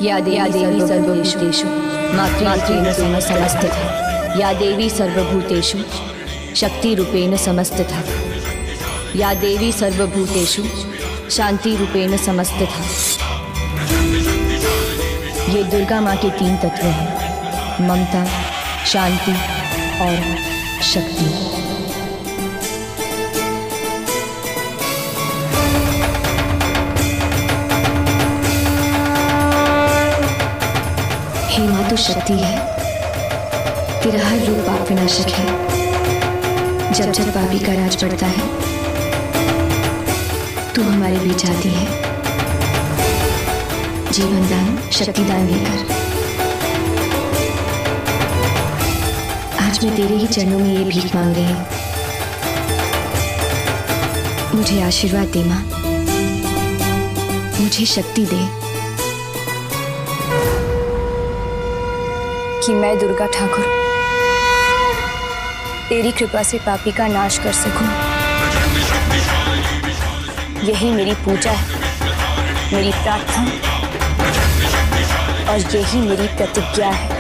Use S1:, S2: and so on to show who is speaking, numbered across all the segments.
S1: या देवी सर्वभूतेषु मातृरूपेण समस्थिता। या देवी सर्वभूतेषु शक्तिरूपेण समस्थिता। या देवी सर्वभूतेषु शांतिरूपेण समस्थिता। ये दुर्गा माँ के 3 तत्व हैं, ममता, शांति और शक्ति। हे माँ, तू शक्ति है, तेरा हर रूप पाप विनाशक है। जब जब पापी का राज बढ़ता है, तू हमारे बीच आती है, जीवन दान, शक्ति दान लेकर। आज मैं तेरे ही चरणों में ये भीख मांग रही हूँ, मुझे आशीर्वाद दे माँ, मुझे शक्ति दे कि मैं दुर्गा ठाकुर तेरी कृपा से पापी का नाश कर सकूं। यही मेरी पूजा है, मेरी प्रार्थना और यही मेरी प्रतिज्ञा है।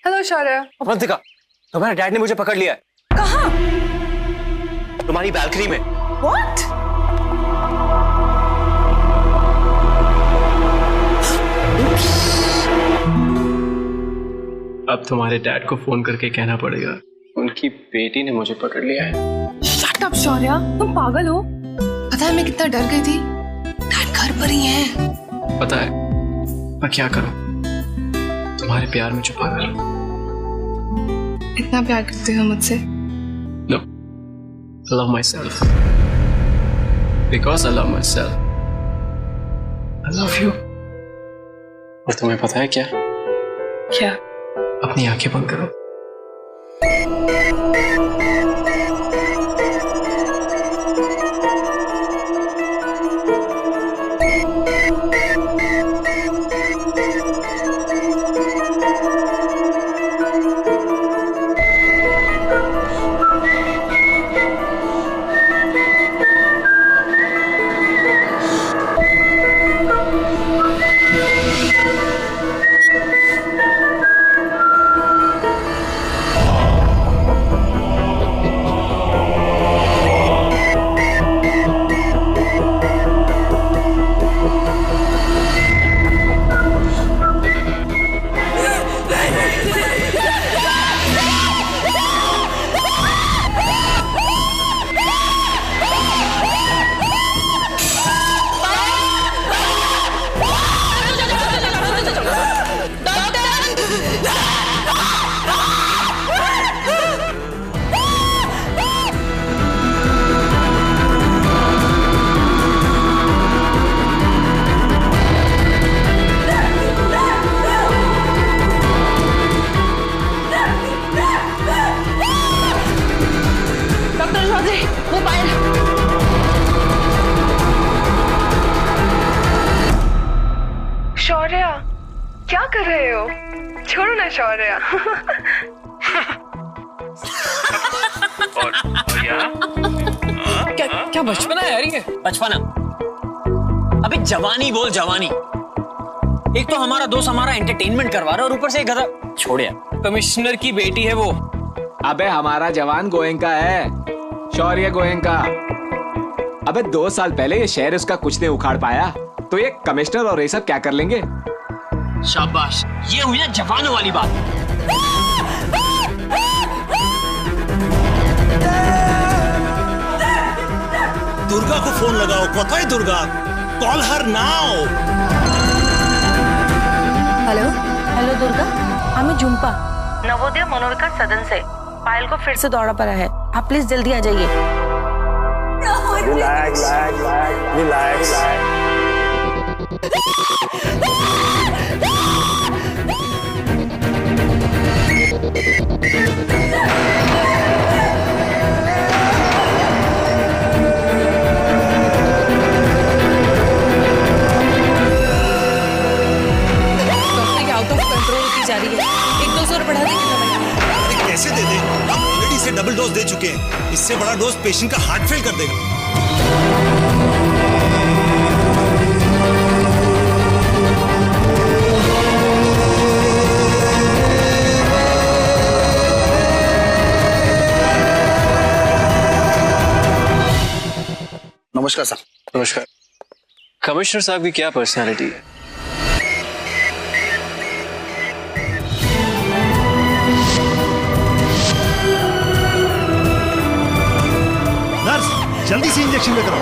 S2: हेलो शौर्य।
S3: अवंतिका, तुम्हारे डैड ने मुझे पकड़ लिया है।
S2: कहाँ?
S3: तुम्हारी बैल्कनी में।
S2: What?
S3: अब तुम्हारे डैड को फोन करके कहना पड़ेगा, उनकी बेटी ने मुझे पकड़ लिया है।
S2: Shut up शौर्य, तुम पागल हो? पता है मैं कितना डर गई थी। डैड घर पर ही हैं।
S3: पता है, मैं क्या करूं? तुम्हारे प्यार में छुपा कर।
S2: इतना प्यार करते हो मुझसे?
S3: No, I love myself. Because I love myself, I love you. और तुम्हें पता है क्या?
S2: क्या?
S3: अपनी आंखें बंद करो।
S2: क्या कर रहे हो? छोड़ो ना शौर्य।
S4: क्या बचपना है यार ये? बचपना? अबे जवानी बोल, जवानी। एक तो हमारा दोस्त हमारा एंटरटेनमेंट करवा रहा है और ऊपर से एक गधा। छोड़ यार, कमिश्नर की बेटी है वो।
S5: अबे हमारा जवान गोयंका है, शौर्य गोयंका। अबे 2 साल पहले ये शहर उसका कुछ नहीं उखाड़ पाया, तो ये कमिश्नर और ये सब क्या कर लेंगे?
S4: शाबाश, ये हुई ना जवानों वाली बात।
S6: दुर्गा को फोन लगाओ। कोথায় Durga? Call her now.
S7: Hello hello Durga, আমি झुम्पा नवोदय मनोविकास सदन से। पायल को फिर से दौरा पड़ा है, आप प्लीज जल्दी आ जाइए।
S6: Relax relax.
S7: Out of control होती जा रही है। 1-2 और बढ़ा देंगे दवाई।
S6: अरे कैसे दे दे? हम ऑलरेडी इसे डबल डोज दे चुके हैं। इससे बड़ा डोज पेशेंट का हार्ट फेल कर देगा।
S3: नमस्कार सर। नमस्कार। कमिश्नर साहब की क्या पर्सनालिटी है?
S6: नर्स, जल्दी से इंजेक्शन लेकर आओ।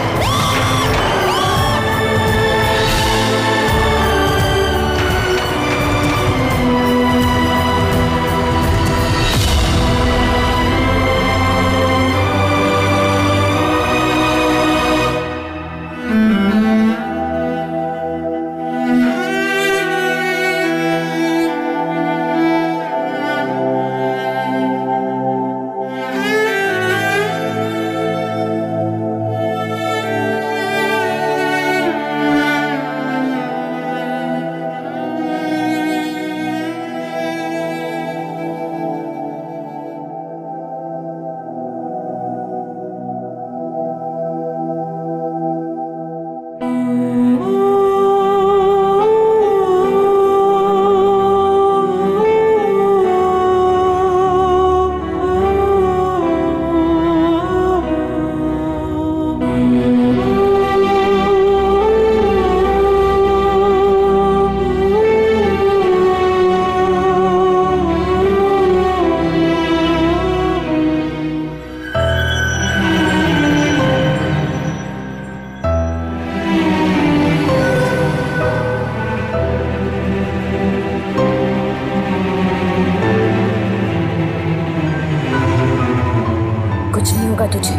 S1: तुझे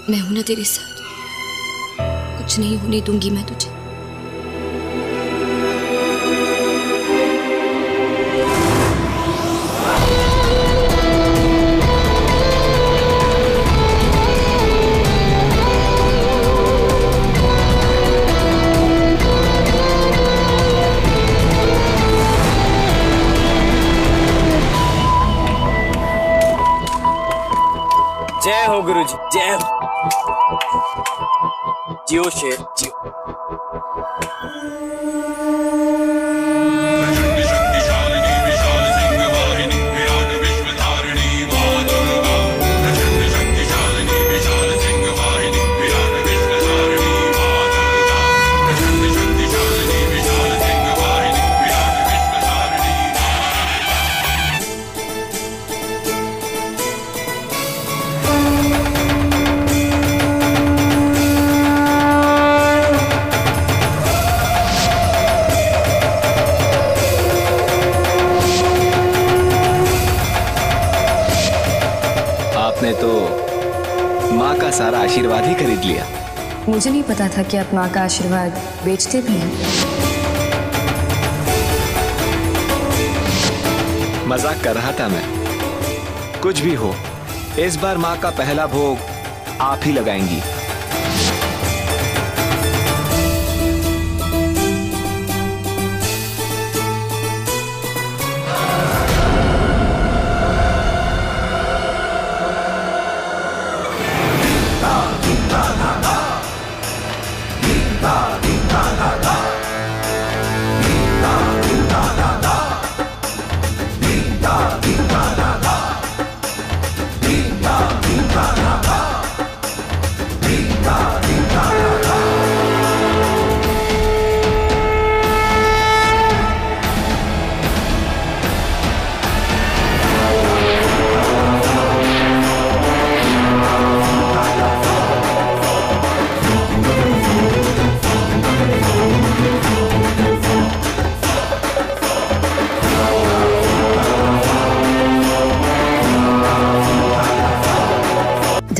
S1: मैं हूं ना तेरे साथ, कुछ नहीं होने दूंगी मैं तुझे।
S4: जय हो गुरुजी, जय हो। जियो शेर जियो।
S5: आपने तो माँ का सारा आशीर्वाद ही खरीद लिया।
S1: मुझे नहीं पता था कि आप माँ का आशीर्वाद बेचते भी हैं।
S5: मजाक कर रहा था मैं। कुछ भी हो, इस बार माँ का पहला भोग आप ही लगाएंगी।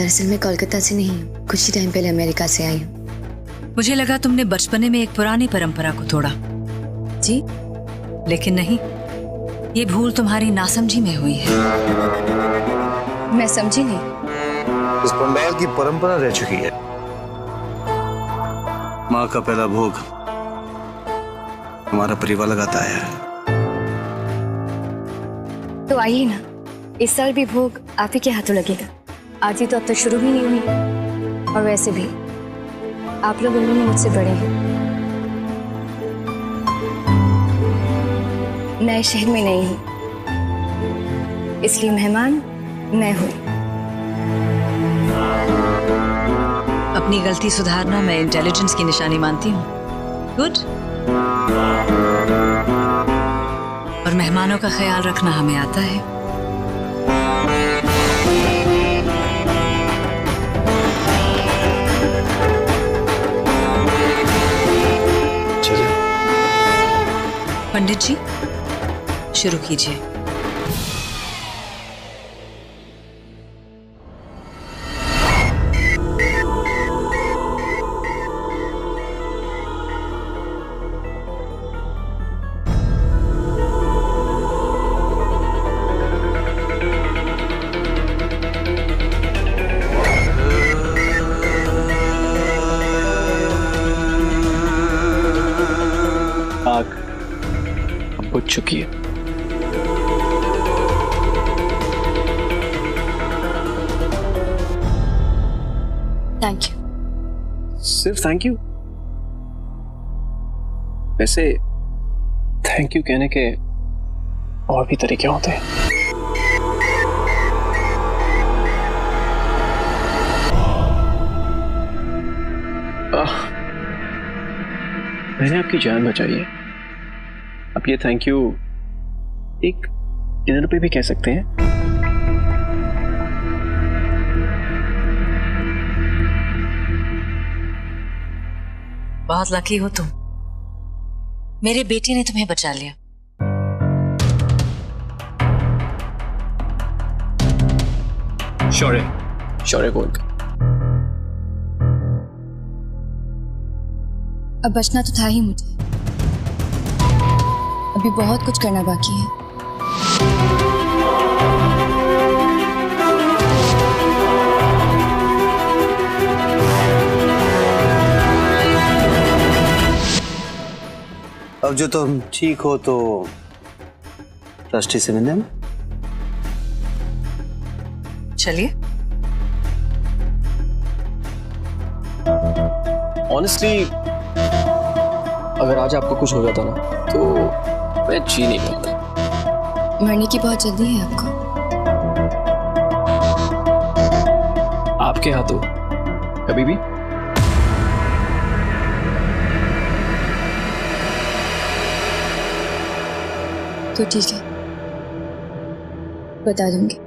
S1: दरअसल मैं कोलकाता से नहीं हूँ, कुछ ही टाइम पहले अमेरिका से आई हूँ।
S8: मुझे लगा तुमने बचपने में एक पुरानी परंपरा को तोड़ा।
S1: जी?
S8: लेकिन नहीं, ये भूल तुम्हारी नासमझी में हुई है।
S1: मैं समझी नहीं।
S6: इस पंडाल की परंपरा रह चुकी है। माँ का पहला भोग हमारा परिवार लगाता है।
S1: तो आइए ना, इस साल भी भोग आप ही के हाथों लगेगा। आज ही तो अब तक शुरू भी नहीं हुई, और वैसे भी आप लोग उम्र में मुझसे बड़े हैं। नए शहर में नहीं हूँ, इसलिए मेहमान मैं हूँ।
S8: अपनी गलती सुधारना मैं इंटेलिजेंस की निशानी मानती हूँ। गुड। और मेहमानों का ख्याल रखना हमें आता है।
S6: चलिए।
S8: पंडित जी, शुरू कीजिए।
S3: आग अब बुझ चुकी है।
S1: Thank you.
S3: सिर्फ थैंक यू? वैसे थैंक यू कहने के और भी तरीके होते हैं। मैंने आपकी जान बचाई है। अब ये थैंक यू एक डिनर पे भी कह सकते हैं।
S8: बहुत लकी हो तुम, मेरे बेटे ने तुम्हें बचा लिया।
S3: शौर्य गोयनका।
S1: अब बचना तो था ही मुझे, अभी बहुत कुछ करना बाकी है।
S6: अब जो तुम ठीक हो तो ट्रस्टी से मिलने में।
S8: चलिए।
S3: ऑनेस्टली अगर आज आपको कुछ हो जाता ना तो मैं जी नहीं पाता।
S1: मरने की बहुत जल्दी है आपको?
S3: आपके हाथों कभी भी।
S1: तो ठीक है, बता दूंगी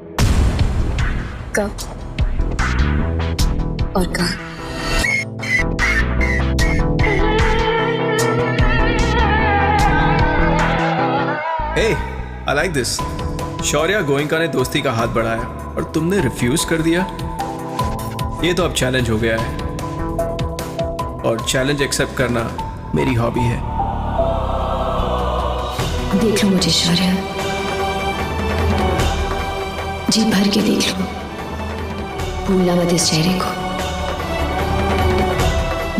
S1: कब और कहाँ।
S9: Hey, I like this. शौर्य गोयनका ने दोस्ती का हाथ बढ़ाया और तुमने रिफ्यूज कर दिया। ये तो अब चैलेंज हो गया है, और चैलेंज एक्सेप्ट करना मेरी हॉबी है।
S1: देख लो मुझे शौर्य, जी भर के देख लो, भूलना मत इस चेहरे को।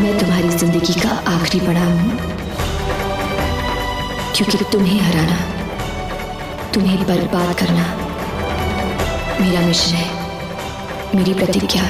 S1: मैं तुम्हारी जिंदगी का आखिरी पड़ाव हूं, क्योंकि तुम्हें हराना, तुम्हें बर्बाद करना मेरा मिशन है, मेरी प्रतिज्ञा।